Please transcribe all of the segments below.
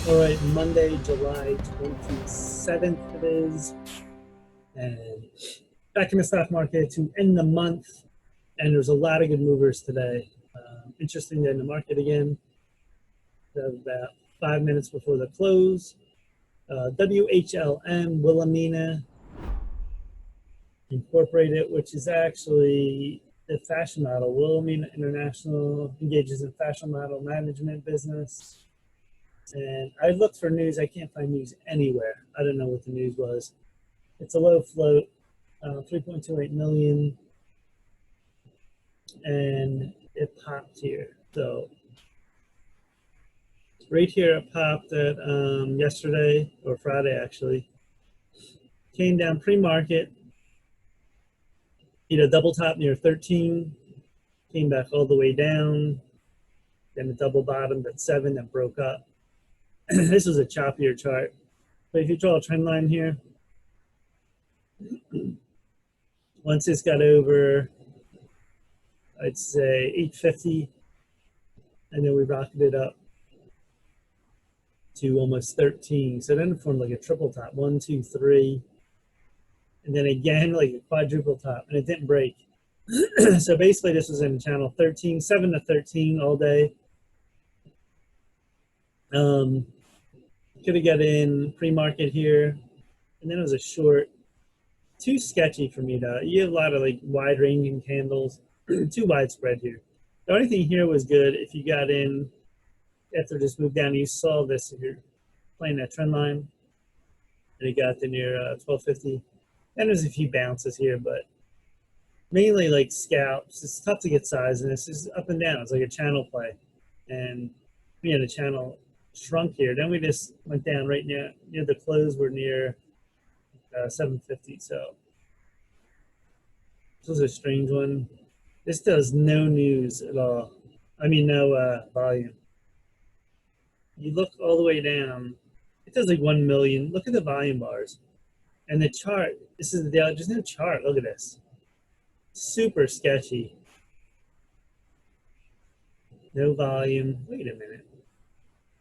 All right, Monday, July 27th it is, and back in the stock market to end the month, and there's a lot of good movers today. Interesting day in the market again. About 5 minutes before the close. WHLM, Wilhelmina Incorporated, which is actually the fashion model. Wilhelmina International engages in fashion model management business. And I looked for news. I can't find news anywhere. I don't know what the news was. It's a low float, 3.28 million, and it popped here. So right here it popped at yesterday or Friday actually. Came down pre-market, double top near 13, came back all the way down, then a double bottomed at 7 and broke up. This was a choppier chart. But if you draw a trend line here, once this got over, I'd say 850, and then we rocketed up to almost 13. So then it formed like a triple top, 1, 2, 3, and then again like a quadruple top, and it didn't break. So basically this was in channel 13, 7 to 13 all day. Could have got in pre-market here, and then it was a short. Too sketchy for me though. You have a lot of like wide ranging candles, too widespread here. The only thing here was good if you got in after this move down. You saw this if you're playing that trend line, and it got to near 1250. And there's a few bounces here, but mainly like scalps. It's tough to get size, and this is up and down. It's like a channel play, and the channel shrunk here. Then we just went down right near the close. We're near 750. So this was a strange one. This does no news at all. I mean, no volume. You look all the way down, it does like 1 million. Look at the volume bars. And the chart, this is the daily, there's no chart. Look at this. Super sketchy. No volume. Wait a minute.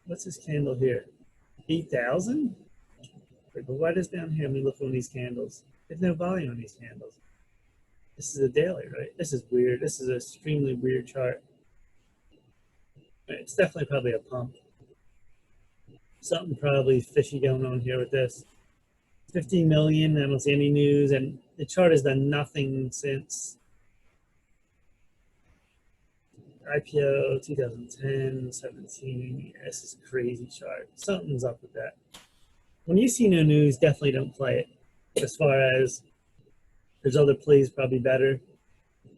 What's this candle here? 8,000? But why is down here? Let me look on these candles. There's no volume on these candles. This is a daily, right? This is weird. This is an extremely weird chart. It's definitely probably a pump. Something probably fishy going on here with this. 15 million, I don't see any news, and the chart has done nothing since IPO 2010, 17. This is a crazy chart. Something's up with that. When you see no news, definitely don't play it. As far as there's other plays probably better.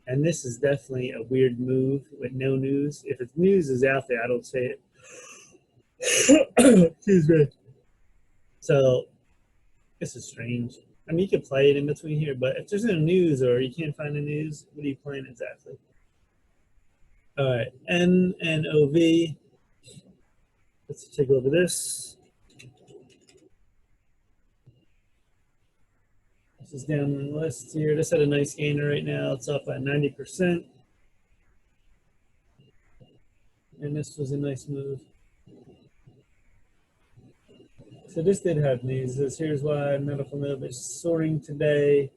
And this is definitely a weird move with no news. If it's news is out there, I don't say it. Excuse me. So this is strange. I mean, you could play it in between here, but if there's no news or you can't find the news, what are you playing exactly? All right, MNOV. Let's take a look at this. This is down the list here. This had a nice gainer right now. It's up by 90%. And this was a nice move. So this did have news. Here's why medical MNOV is soaring today.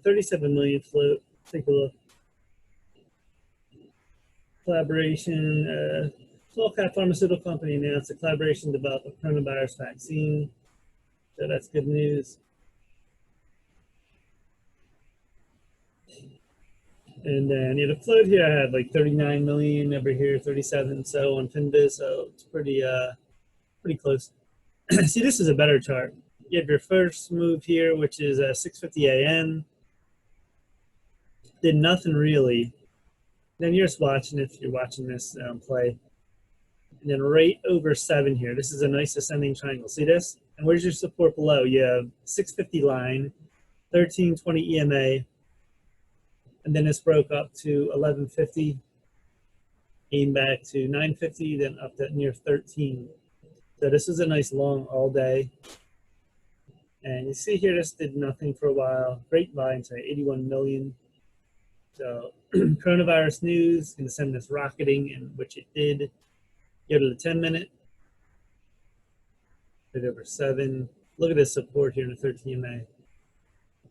37 million float. Take a look. Collaboration. Small cap pharmaceutical company announced a collaboration to develop a coronavirus vaccine. So that's good news. And then the float here I had like 39 million over here, 37 so on Finbiz, so it's pretty close. See, this is a better chart. You have your first move here, which is 6:50 a.m. Did nothing really. Then you're just watching if you're watching this play. And then right over 7 here, this is a nice ascending triangle. See this? And where's your support below? You have 650 line, 1320 EMA, and then this broke up to 1150, came back to 950, then up to near 13. So this is a nice long all day. And you see here, this did nothing for a while. Great volume today, 81 million. So coronavirus news, going to send this rocketing, and which it did. Go to the 10-minute. right over 7. Look at this support here in the 13 MA.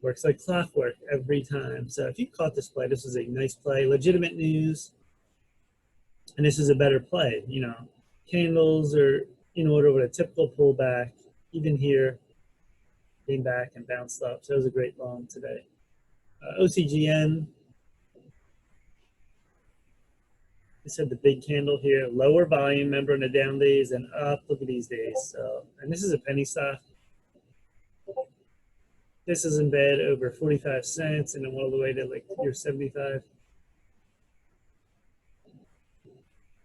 Works like clockwork every time. So if you caught this play, this is a nice play, legitimate news, and this is a better play. You know, candles are in order with a typical pullback. Even here, came back and bounced up. So it was a great long today. OCGN. This had the big candle here, lower volume, remember in the down days, and up. Look at these days. So, and this is a penny stock. This is in bed over 45 cents and then all the way to like your 75.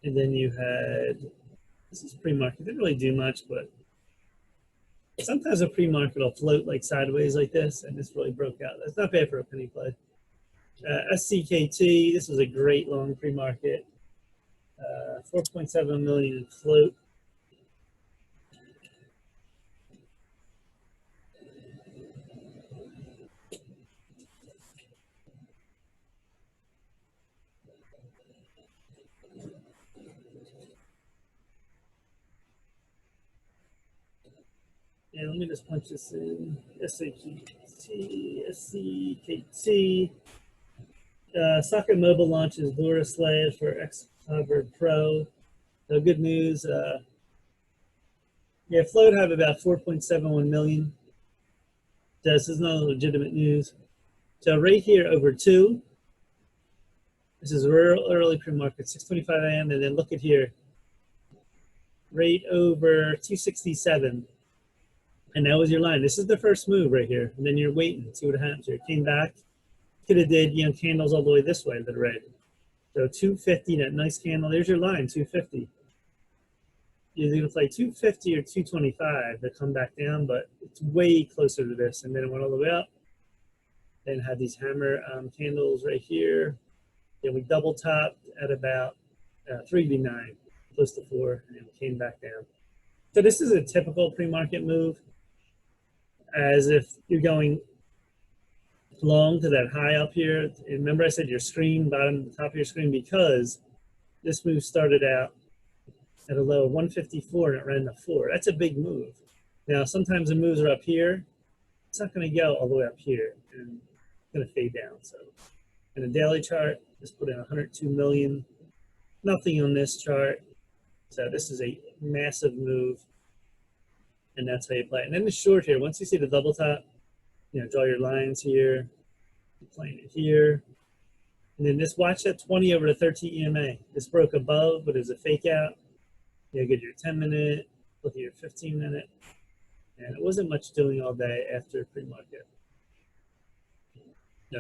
And then you had, this is pre-market. Didn't really do much, but sometimes a pre-market will float like sideways like this, and this really broke out. That's not bad for a penny play. SCKT, this was a great long pre-market. 4.7 million in float. And let me just punch this in. SCKT. Socket Mobile launches Dora Sled for X-Covered Pro. So good news. Yeah, float have about 4.71 million. So this is not legitimate news. So right here over 2. This is real early pre-market, 6:25 a.m. And then look at here, right over 267. And that was your line. This is the first move right here. And then you're waiting, see what happens here. Came back, could have did, you know, candles all the way this way, the red. So 250, that nice candle. There's your line, 250. You're going to play 250 or 225 to come back down, but it's way closer to this. And then it went all the way up. Then had these hammer candles right here. Then we double topped at about 389, close to 4, and then we came back down. So this is a typical pre-market move, as if you're going long to that high up here. And remember I said your screen, bottom, top of your screen, because this move started out at a low of 154 and it ran to 4. That's a big move. Now, sometimes the moves are up here. It's not going to go all the way up here, and it's going to fade down. So in a daily chart, just put in 102 million. Nothing on this chart. So this is a massive move, and that's how you play it. And then the short here, once you see the double top, you know, draw your lines here, you're playing it here. And then just watch that 20 over to 30 EMA. This broke above, but it's a fake out. You get your 10-minute, look at your 15-minute. And it wasn't much doing all day after pre-market.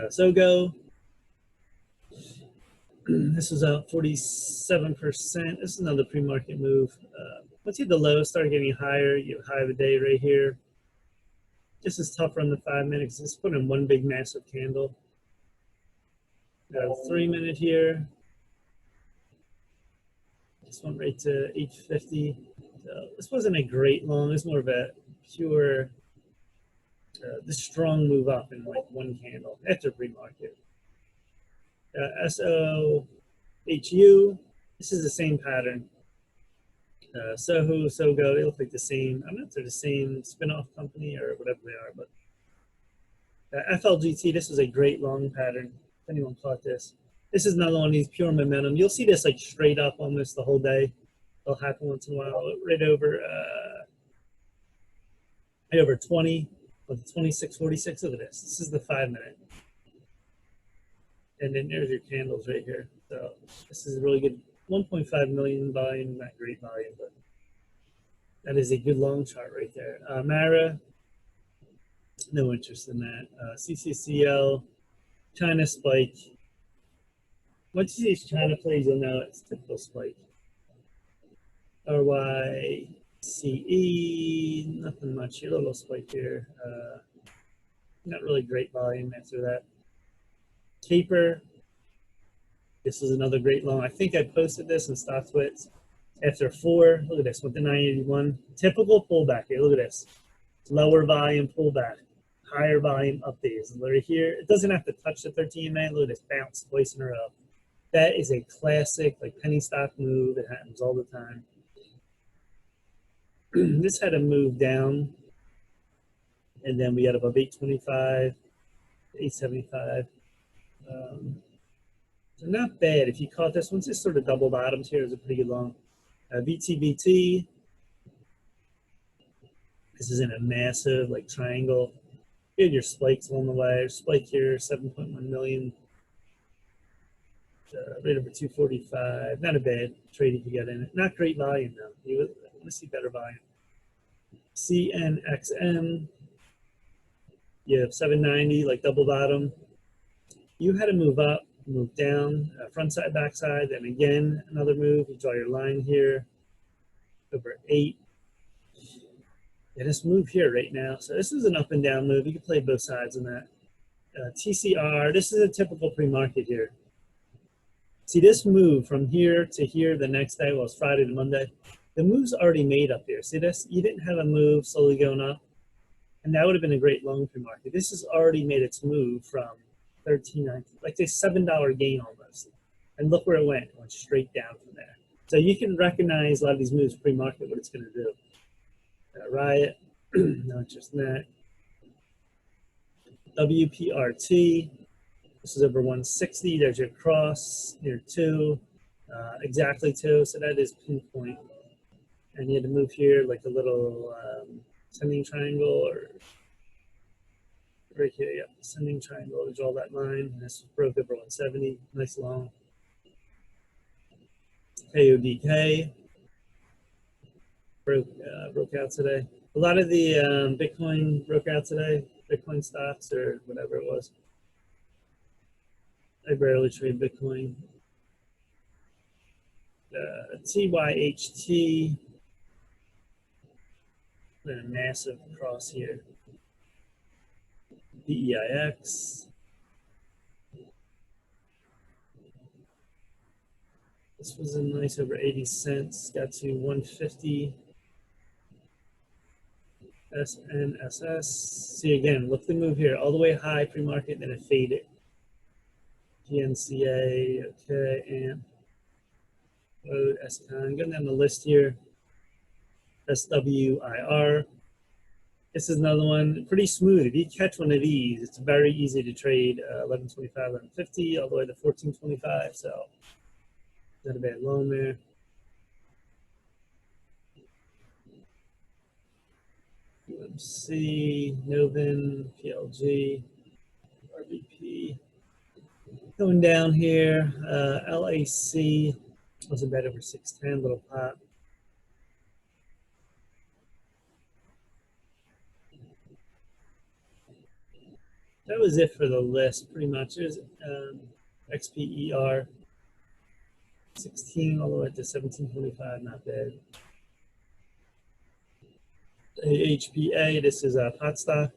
SOGO. This was up 47%. This is another pre-market move. Once you hit the low, start getting higher. You have high of the day right here. This is tougher on the 5 minutes. Just put in one big massive candle. 3-minute here. This went right to 850. So this wasn't a great long. It's more of a pure, this strong move up in like one candle after pre-market. SOHU. This is the same pattern. Soho, SOGO, they look like the same. I don't know if they're the same spin-off company or whatever they are, but FLGT, this was a great long pattern. If anyone caught this. This is another one of these pure momentum. You'll see this like straight up almost the whole day. It'll happen once in a while. Right over 20 with 26.46. Look at this. This is the 5-minute. And then there's your candles right here. So this is a really good 1.5 million volume, not great volume, but that is a good long chart right there. Mara, no interest in that. CCCL, China spike. Once you see these China plays, you'll know it's typical spike. RYCE, nothing much here, a little spike here. Not really great volume after that. Taper, this is another great long. I think I posted this in StockTwits. After 4, look at this, with the 981. Typical pullback here, look at this. Lower volume pullback, higher volume up days. Right here, it doesn't have to touch the 13 MA. Look at this, bounce twice in a row. That is a classic like penny stock move. It happens all the time. This had a move down, and then we got above 825, 875. So not bad. If you caught this one, just sort of double bottoms here is a pretty good long. VTBT. This is in a massive like triangle. You had your spikes along the way. Spike here, 7.1 million. Right over 245. Not a bad trade if you get in it. Not great volume though. You want to see better volume. CNXM. You have 790, like double bottom. You had to move up, move down, front side, back side, and again another move. You draw your line here over 8. And this move here right now. So this is an up and down move. You can play both sides on that. TCR. This is a typical pre-market here. See this move from here to here the next day, well, it's Friday to Monday. The move's already made up here. See this? You didn't have a move slowly going up. And that would have been a great long pre-market. This has already made its move from 13.19, like a $7 gain almost. And look where it went. It went straight down from there. So you can recognize a lot of these moves pre-market, what it's going to do. Riot, no interest in that. WPRT. This is over 160. There's your cross near 2, exactly 2. So that is pinpoint. And you had to move here like a little ascending triangle, or right here, yeah, ascending triangle to draw that line. And this broke over 170. Nice long. KODK broke out today. A lot of the Bitcoin broke out today. Bitcoin stocks or whatever it was. I barely trade Bitcoin. TYHT. A massive cross here. PEIX. This was a nice over 80 cents. Got to 150. SNSS. See again, look the move here. All the way high pre-market, then it faded. GNCA, okay, AMP, Load, SCON. Going down the list here. SWIR. This is another one, pretty smooth. If you catch one of these, it's very easy to trade 11.25, 11.50, all the way to 14.25. So, not a bad loan there. UMC, Novin, PLG, RBP. Going down here, LAC was a bet over 610, little pop. That was it for the list, pretty much. There's XPER, 16 all the way to 17.25, not bad. HPA, this is a pot stock.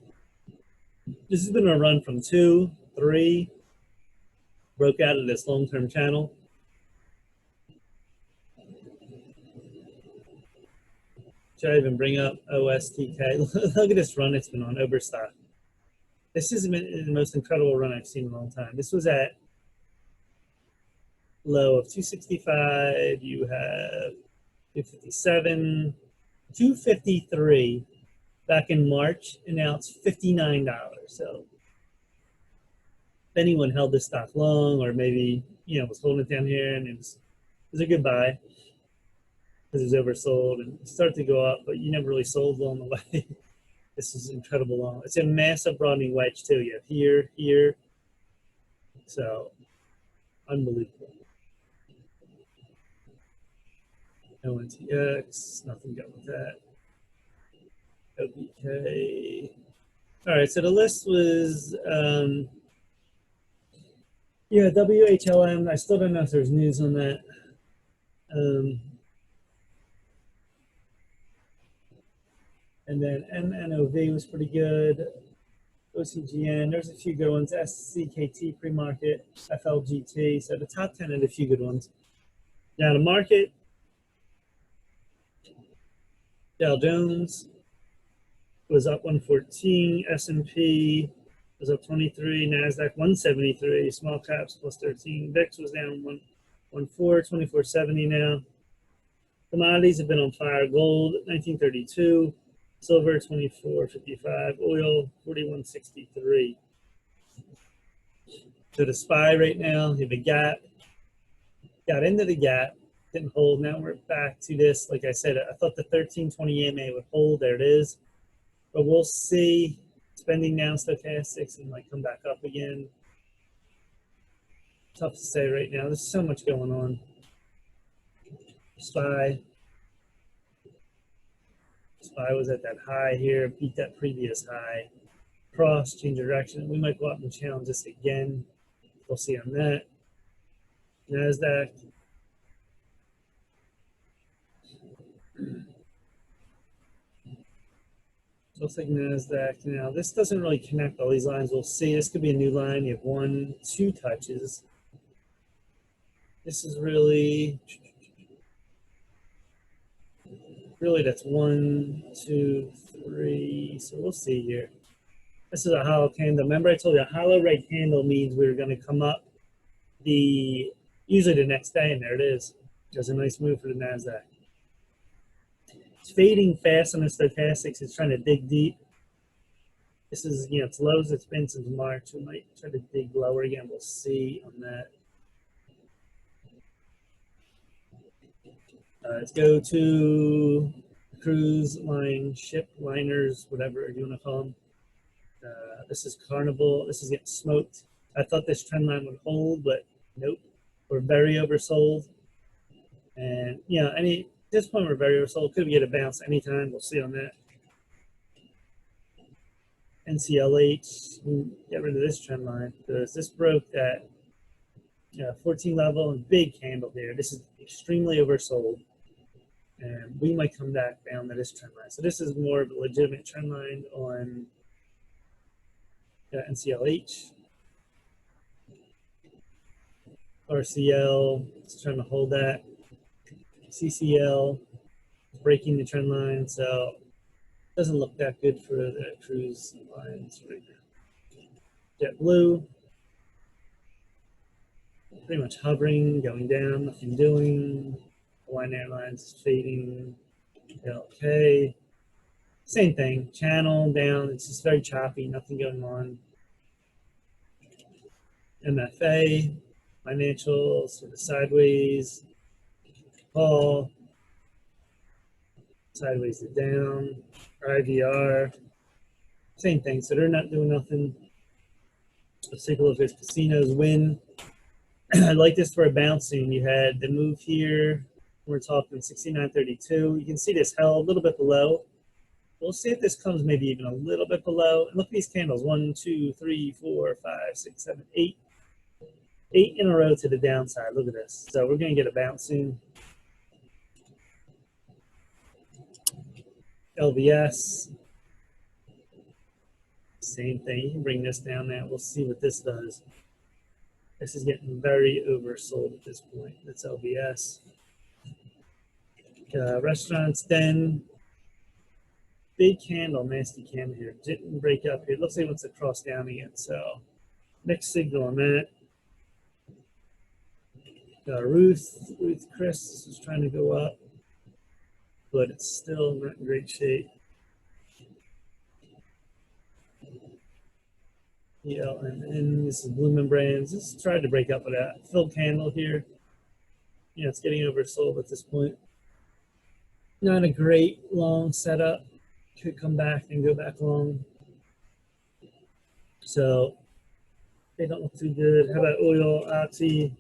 This has been a run from 2, 3, broke out of this long-term channel. Should I even bring up OSTK? Look at this run it's been on, Overstock. This has been the most incredible run I've seen in a long time. This was at low of 265. You have 257, 253 back in March, and now it's $59. So if anyone held this stock long, or maybe was holding it down here, and it was a good buy because it was oversold and it started to go up, but you never really sold along the way. This is incredible long. It's a massive broadening wedge too. You have here, here. So unbelievable. ONTX, nothing good with that. OBK. All right, so the list was, WHLM. I still don't know if there's news on that. And then MNOV was pretty good. OCGN, there's a few good ones. SCKT pre-market, FLGT. So the top 10 had a few good ones. Now the market, Dow Jones was up 114, S&P was up 23, NASDAQ 173, small caps plus 13. VIX was down 114, 2470 now. Commodities have been on fire. Gold, 1932. Silver, 24.55. Oil, 41.63. So the SPY right now, you have a gap. Got into the gap, didn't hold. Now we're back to this. Like I said, I thought the 1320 EMA would hold. There it is. But we'll see. Spending down stochastics and might come back up again. Tough to say right now. There's so much going on. SPY was at that high here, beat that previous high. Cross, change direction. We might go up and challenge this again. We'll see on that. NASDAQ. Looks like NASDAQ now. This doesn't really connect all these lines. We'll see. This could be a new line. You have 1, 2 touches. This is really that's 1, 2, 3. So we'll see here. This is a hollow candle. Remember I told you a hollow right candle means we're going to come up usually the next day, and there it is. There's a nice move for the NASDAQ. It's fading fast on the stochastics. It's trying to dig deep. This is, it's low as it's been since March. We might try to dig lower again. We'll see on that. Let's go to cruise line, ship, liners, whatever you want to call them. This is Carnival. This is getting smoked. I thought this trend line would hold, but nope. We're very oversold. And, at this point, we're very oversold. Could we get a bounce anytime? We'll see on that. NCLH, get rid of this trend line because this broke that 14 level and big candle there. This is extremely oversold. And we might come back down to this trend line. So this is more of a legitimate trend line on NCLH. RCL is trying to hold that. CCL breaking the trend line, so it doesn't look that good for the cruise lines right now. JetBlue, pretty much hovering, going down, nothing doing. Hawaiian Airlines is fading. LK, same thing, channel down. It's just very choppy, nothing going on. MFA, financials, sort of sideways. Paul, sideways to down. IVR, same thing. So they're not doing nothing. Let's take a look at casinos win. I like this for a bounce soon. You had the move here. We're talking 69.32. You can see this held a little bit below. We'll see if this comes maybe even a little bit below. And look at these candles. 1, 2, 3, 4, 5, 6, 7, 8. 8 in a row to the downside. Look at this. So we're going to get a bounce soon. LVS. Same thing. You can bring this down now. We'll see what this does. This is getting very oversold at this point. That's LVS. Restaurants, then big candle, nasty candle here. Didn't break up here. It looks like it wants to cross down again. So mixed signal on that. Ruth Chris is trying to go up, but it's still not in great shape. ELNN, this is Bloomin' Brands. This tried to break up with that filled candle here. It's getting oversold at this point. Not a great long setup. Could come back and go back long. So they don't look too good. How about oil, Oxy?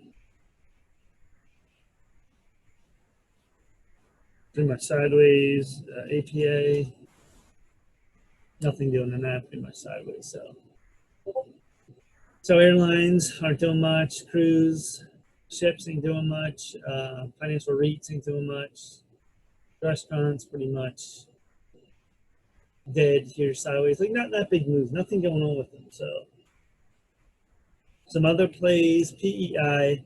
Pretty much sideways. APA, nothing doing in that. Pretty much sideways. So airlines aren't doing much. Cruise ships ain't doing much. Financial REITs ain't doing much. Restaurants pretty much dead here sideways. Like not that big moves. Nothing going on with them. So some other plays. PEI.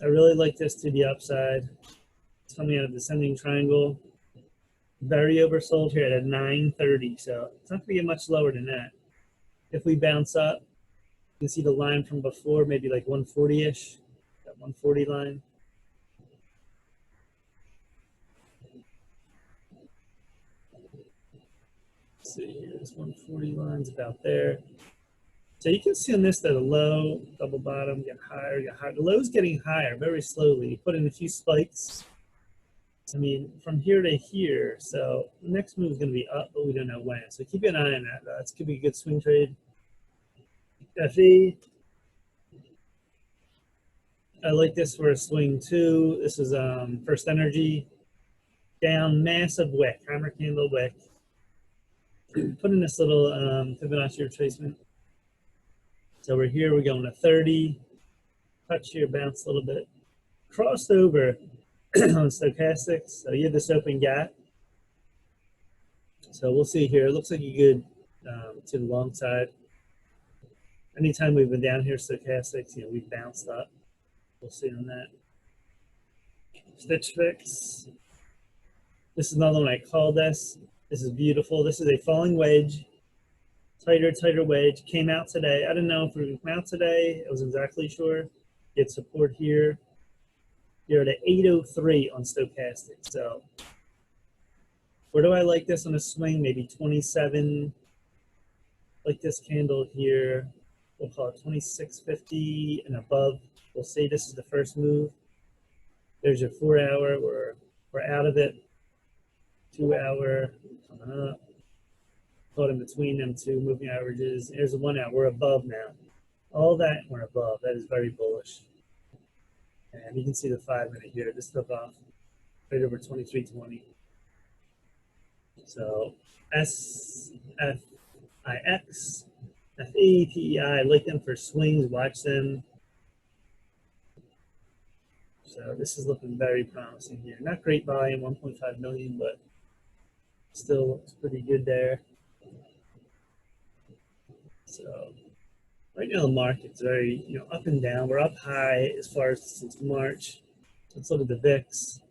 I really like this to the upside. It's coming out of descending triangle. Very oversold here at 930. So it's not going to get much lower than that. If we bounce up, you can see the line from before, maybe like 140-ish, that 140 line. see here, this 140 line's about there. So you can see on this that a low, double bottom, get higher, get higher. The low's getting higher very slowly. You put in a few spikes. I mean, from here to here. So the next move is going to be up, but we don't know when. So keep an eye on that. That could be a good swing trade. FE. I like this for a swing too. This is First Energy. Down, massive wick, hammer candle wick. Put in this little Fibonacci retracement. So we're here, we're going to 30. Touch here, bounce a little bit. Crossed over on stochastics. So you have this open gap. So we'll see here. It looks like a good to the long side. Anytime we've been down here, stochastics, we've bounced up. We'll see on that. SFIX. This is another one I called this. This is beautiful. This is a falling wedge. Tighter wedge. Came out today. I didn't know if it would come out today. I wasn't exactly sure. Get support here. You're at 803 on stochastic. So where do I like this on a swing? Maybe 27. Like this candle here. We'll call it 26.50 and above. We'll say this is the first move. There's your 4 hour. We're out of it. 2 hour coming up. Caught in between them two moving averages. Here's the 1 hour. We're above now. All that we're above. That is very bullish. And you can see the 5 minute here. This took off right over 23.20. So SFIX, FE, PEI. I like them for swings. Watch them. So this is looking very promising here. Not great volume, 1.5 million, but still looks pretty good there. So right now the market's very, up and down. We're up high as far as since March. Let's look at the VIX.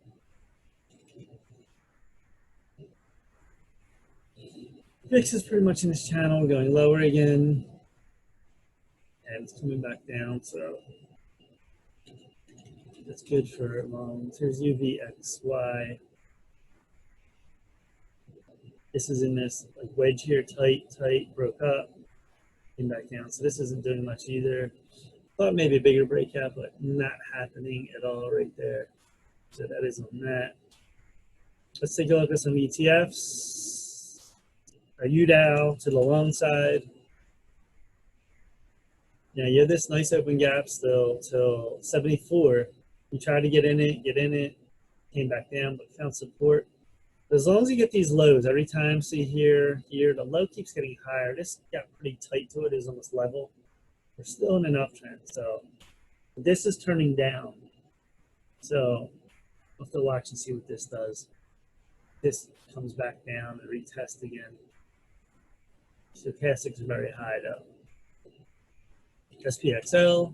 VIX is pretty much in this channel. We're going lower again, and it's coming back down. So that's good for longs. Here's UVXY. This is in this like wedge here, tight, broke up, came back down. So this isn't doing much either. Thought maybe a bigger breakout, but not happening at all right there. So that is on that. Let's take a look at some ETFs. A UDAO to the long side. Yeah, you have this nice open gap still till 74. You try to get in it, came back down, but found support. But as long as you get these lows, every time, see here, the low keeps getting higher. This got pretty tight to it, is almost level. We're still in an uptrend, so this is turning down. So we'll have to watch and see what this does. This comes back down and retest again. Stochastics are very high though. SPXL.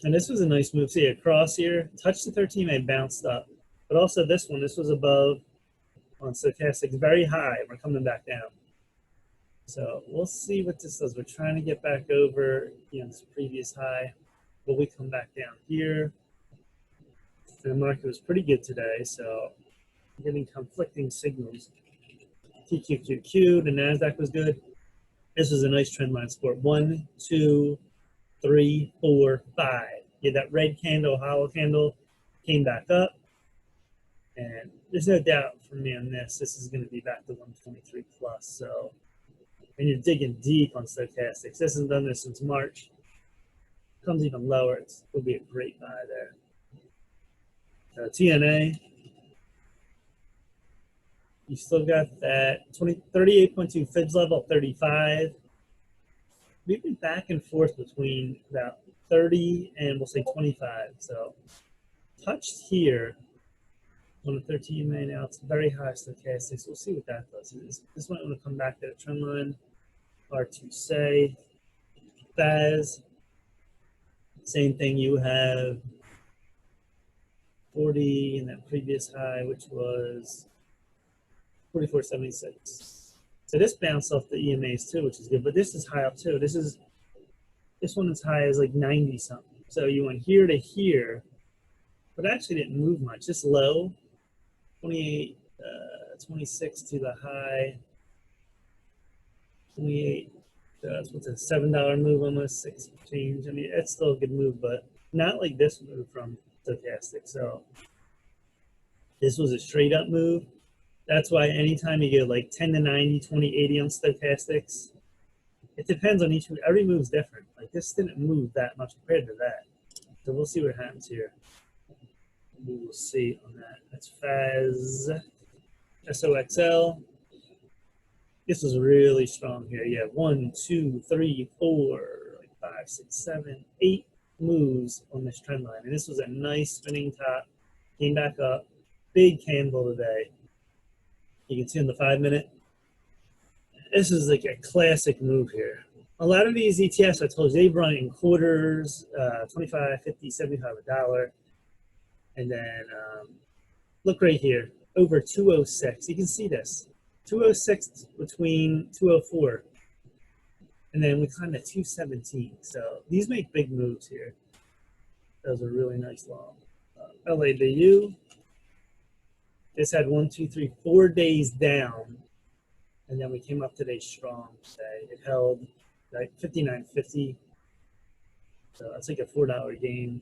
And this was a nice move. See, across here, touched the 13, and bounced up. But also this one, this was above on stochastics, very high. We're coming back down. So we'll see what this does. We're trying to get back over, this previous high. Will we come back down here? And the market was pretty good today, so I'm getting conflicting signals. TQQQ, the NASDAQ was good. This was a nice trend line support. 1, 2, 3, 4, 5. Yeah, that red candle, hollow candle, came back up. And there's no doubt for me on this. This is going to be back to 123 plus. So, and you're digging deep on stochastics. This hasn't done this since March. Comes even lower. It'll be a great buy there. TNA. You still got that 38.2 fibs level, 35. We've been back and forth between about 30 and we'll say 25. So touched here on the 13 minute now. It's very high stochastics. We'll see what that does. This might want to come back to the trend line. Hard to say. FAS. Same thing. You have 40 in that previous high, which was 44.76. So this bounced off the EMAs too, which is good. But this is high up too. This one is high as like 90 something. So you went here to here, but actually didn't move much. This low, 28, 26 to the high, 28. So that's what's a $7 move, almost 6 change. I mean, it's still a good move, but not like this move from stochastic. So this was a straight up move. That's why anytime you get like 10 to 90, 20, 80 on stochastics, it depends on each move. Every move's different. Like this didn't move that much compared to that. So we'll see what happens here. We will see on that. That's FAS, SOXL. This was really strong here. Yeah, 1, 2, 3, 4, like 5, 6, 7, 8 moves on this trend line. And this was a nice spinning top. Came back up. Big candle today. You can see in the 5-minute. This is like a classic move here. A lot of these ETFs, I told you, they run in quarters, 25, 50, 75, $1. And then look right here, over 206. You can see this. 206 between 204. And then we climbed to 217. So these make big moves here. That was a really nice long. LABU. This had 1, 2, 3, 4 days down. And then we came up today strong today. It held like 59.50. So that's like a $4 gain.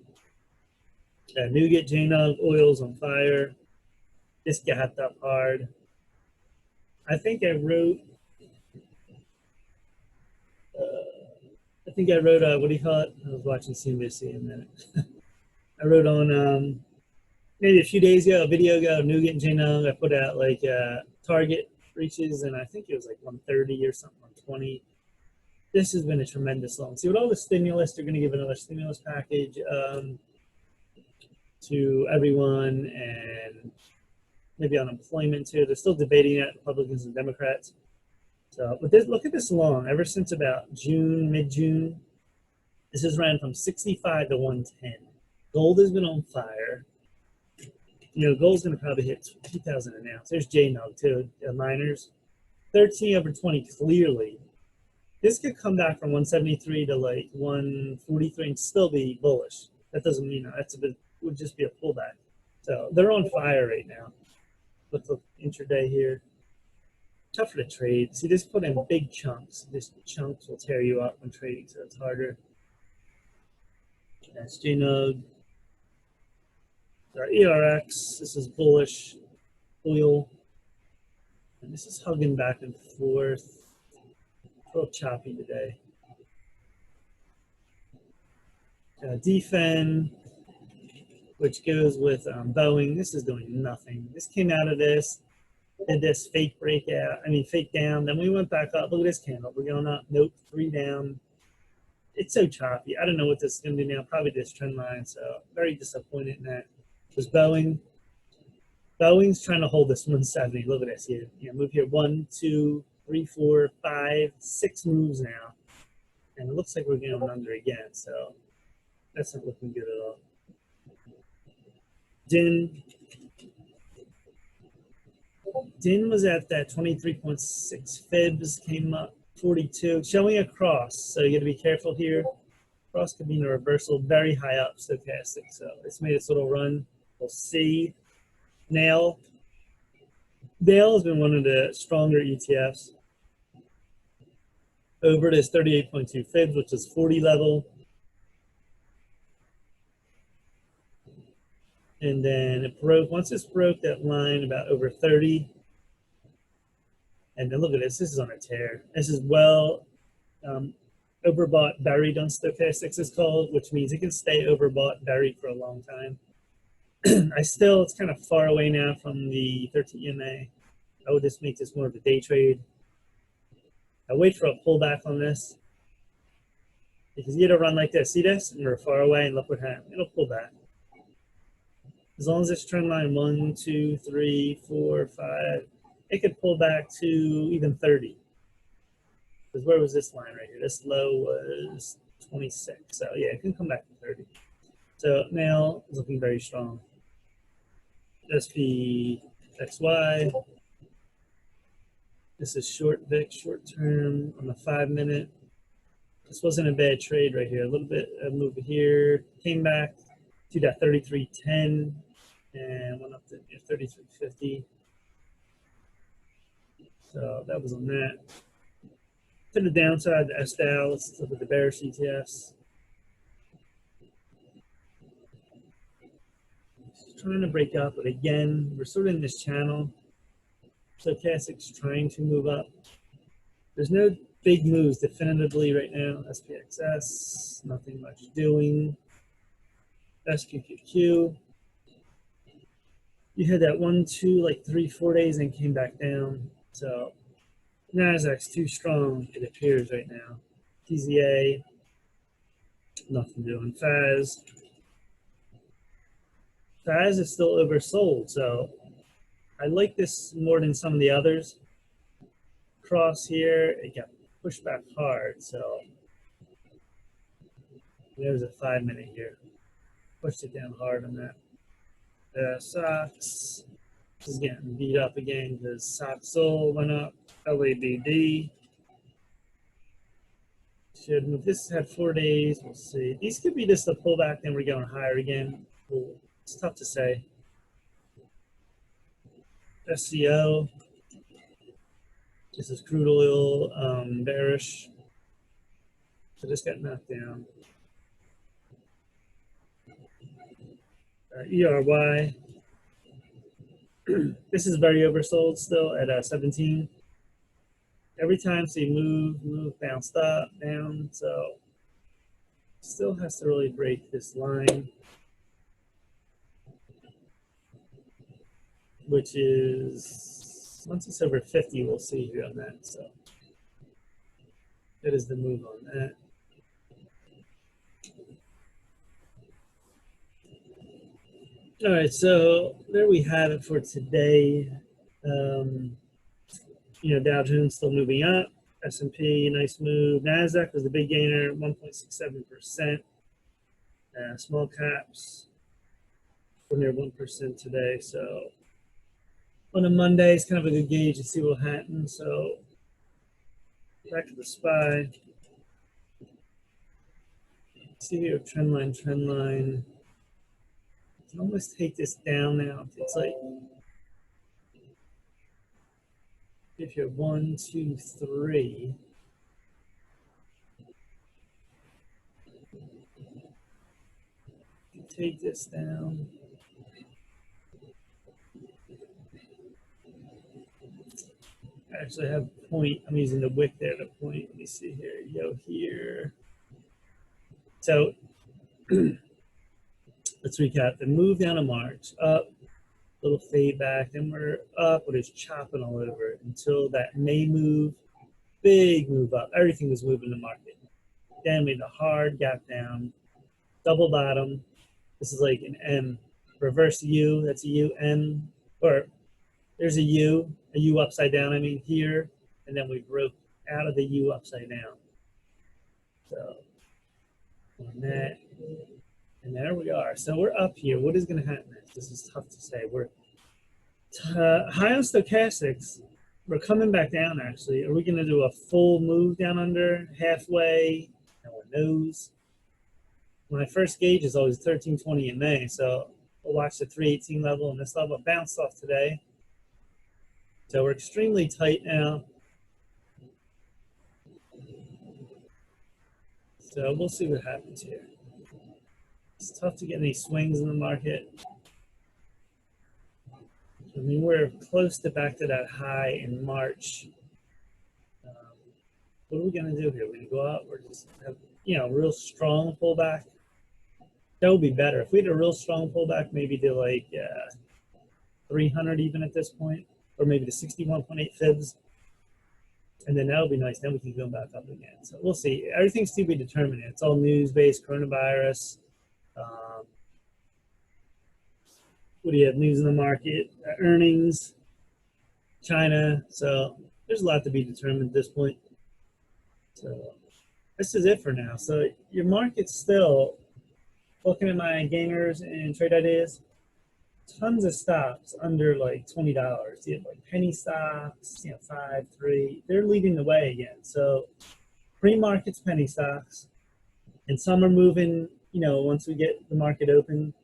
Nougat, JNUG, oil's on fire. This gapped up hard. I think I wrote, what do you call it? I was watching CNBC in a minute. I wrote on maybe a few days ago, a video ago, Nougat and JNUG. I put out like target reaches, and I think it was like 130 or something, 120. This has been a tremendous long. See, with all the stimulus, they're going to give another stimulus package to everyone, and maybe unemployment too. They're still debating it, Republicans and Democrats. So, but this, look at this long. Ever since about June, mid-June, this has ran from 65 to 110. Gold has been on fire. You know, gold's going to probably hit 2,000 an ounce. There's JNUG too, miners. 13 over 20 clearly. This could come back from 173 to like 143 and still be bullish. That doesn't mean that's a bit, would just be a pullback. So they're on fire right now. Look intraday here. Tougher to trade. See, this put in big chunks. This chunks will tear you up when trading, so it's harder. That's JNUG. Our ERX, this is bullish. Oil. And this is hugging back and forth. A little choppy today. DFEN, which goes with Boeing. This is doing nothing. This came out of this, did this fake breakout, fake down. Then we went back up. Look at this candle. We're going up. Nope, 3 down. It's so choppy. I don't know what this is going to do now. Probably this trend line. So very disappointed in that. There's Boeing. Boeing's trying to hold this 170. Look at this here. Move here. 1, 2, 3, 4, 5, 6 moves now. And it looks like we're going under again. So that's not looking good at all. DIN was at that 23.6 fibs, came up 42, showing a cross. So you got to be careful here. Cross could be in a reversal, very high up stochastic. So it's made its little run. We'll see. Nail has been one of the stronger ETFs. Over this 38.2 fibs, which is 40 level. And then it broke, once this broke that line about over 30. And then look at this is on a tear. This is well overbought, buried on stochastics is called, which means it can stay overbought, buried for a long time. It's kind of far away now from the 13 EMA. I would just make this more of a day trade. I wait for a pullback on this. Because you get a run like this, see this? And we're far away, and look what happened. It'll pull back. As long as this trend line 1, 2, 3, 4, 5, it could pull back to even 30. Because where was this line right here? This low was 26. So yeah, it can come back to 30. So now it's looking very strong. SPXY. This is short VIX, short term on the 5-minute. This wasn't a bad trade right here. A little bit of move here. Came back to that 33.10 and went up to 33.50. that was on that. To the downside, the SDAL, let's look at the bearish ETFs. Trying to break up, but again, we're sort of in this channel. Stochastic's trying to move up. There's no big moves definitively right now. SPXS, nothing much doing. SQQQ. You had that 1, 2, like 3, 4 days and came back down. So Nasdaq's too strong, it appears right now. TZA, nothing doing. FAS is still oversold, so I like this more than some of the others. Cross here, it got pushed back hard, so there's a 5-minute here. Pushed it down hard on that. SOX is getting beat up again because SOXL went up. LABD should move. This had 4 days. We'll see. These could be just a pullback, then we're going higher again. It's tough to say. SCO. This is crude oil, bearish. So this got knocked down. ERY. This is very oversold still at 17. Every time see move, bounced up, down. So still has to really break this line, which is, once it's over 50, we'll see here on that. So that is the move on that. All right, so there we have it for today. You know, Dow Jones still moving up. S&P, nice move. Nasdaq was the big gainer, 1.67%. Small caps, we're near 1% today. So on a Monday, it's kind of a good gauge to see what happens. So back to the SPY. See here, trend line. I can almost take this down now. It's like, if you're 1, 2, 3. Take this down. I actually have point. I'm using the wick there to point. Let me see here. Yo, here. So let's recap. The move down in March, up, little fade back, then we're up, but it's chopping all over it until that May move, big move up. Everything was moving the market. Then we had a hard gap down, double bottom. This is like an M, reverse U, that's a U, N, or there's a U upside down, I mean here, and then we broke out of the U upside down. So on that, and there we are. So we're up here. What is going to happen next? This is tough to say. We're high on stochastics. We're coming back down, actually. Are we going to do a full move down under, halfway? No one knows. My first gauge is always 1320 in May, so we'll watch the 318 level, and this level bounced off today. So we're extremely tight now. So we'll see what happens here. It's tough to get any swings in the market. I mean, we're close to back to that high in March. What are we going to do here? We're going to go up or just have, you know, real strong pullback? That would be better. If we had a real strong pullback, maybe to like 300 even at this point, or maybe to 61.8 fibs. And then that would be nice. Then we can go back up again. So we'll see. Everything's to be determined. It's all news-based, coronavirus. What do you have? News in the market, earnings, China. So there's a lot to be determined at this point. So this is it for now. So your market's still, looking at my gainers and trade ideas, tons of stocks under like $20. You have like penny stocks, you know, 5, 3. They're leading the way again. So pre-market's penny stocks, and some are moving. You know, once we get the market open,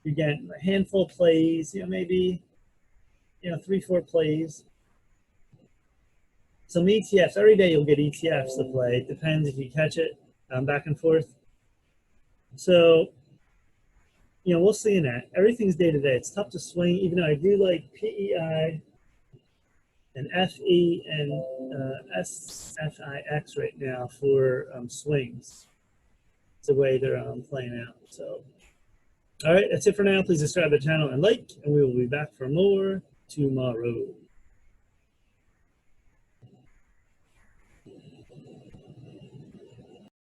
you're getting a handful of plays. You know, maybe 3, 4 plays. some ETFs. Every day you'll get ETFs to play. It depends if you catch it back and forth. So, you know, we'll see in that. Everything's day to day. It's tough to swing, even though I do like PEI and FE and SFIX right now for swings. It's the way they're playing out. So, all right, that's it for now. Please subscribe to the channel and like, and we will be back for more tomorrow.